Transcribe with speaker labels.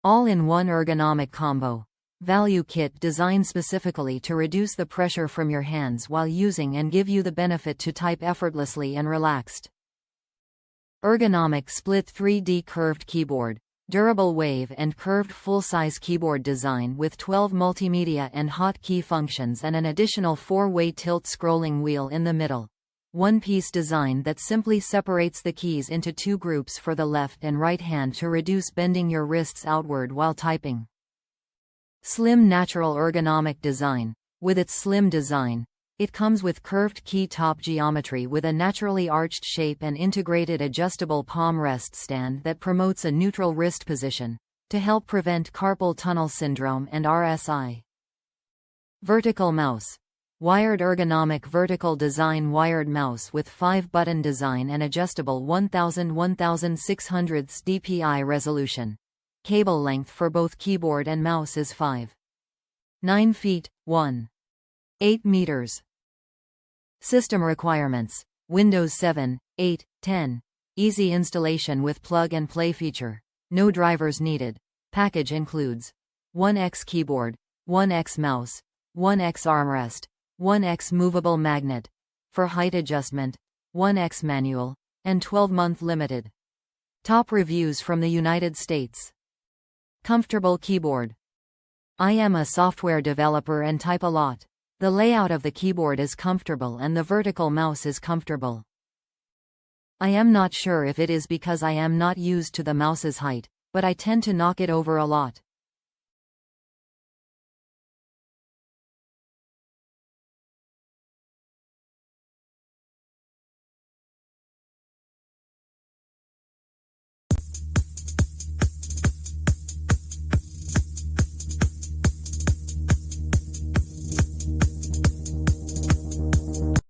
Speaker 1: All-in-one ergonomic combo. Value kit designed specifically to reduce the pressure from your hands while using and give you the benefit to type effortlessly and relaxed. ERGONOMIC SPLIT 3D Curved Keyboard. Durable wave and curved full-size keyboard design with 12 multimedia and hotkey functions and an additional 4-way tilt scrolling wheel in the middle. One-piece design that simply separates the keys into two groups for the left and right hand to reduce bending your wrists outward while typing. Slim Natural Ergonomic Design. With its slim design, it comes with curved key top geometry with a naturally arched shape and integrated adjustable palm rest stand that promotes a neutral wrist position to help prevent carpal tunnel syndrome and RSI. Vertical Mouse. Wired Ergonomic Vertical Design Wired mouse with 5-button design and adjustable 1000/1600 dpi resolution. Cable length for both keyboard and mouse is 5.9 feet, 1.8 meters. System requirements: Windows 7, 8, 10. Easy installation with plug-and-play feature. No drivers needed. Package includes 1x keyboard, 1x mouse, 1x armrest, 1x movable magnet for height adjustment, 1x manual, and 12-month limited. Top reviews from the United States. Comfortable keyboard. I am a software developer and type a lot. The layout of the keyboard is comfortable and the vertical mouse is comfortable. I am not sure if it is because I am not used to the mouse's height, but I tend to knock it over a lot.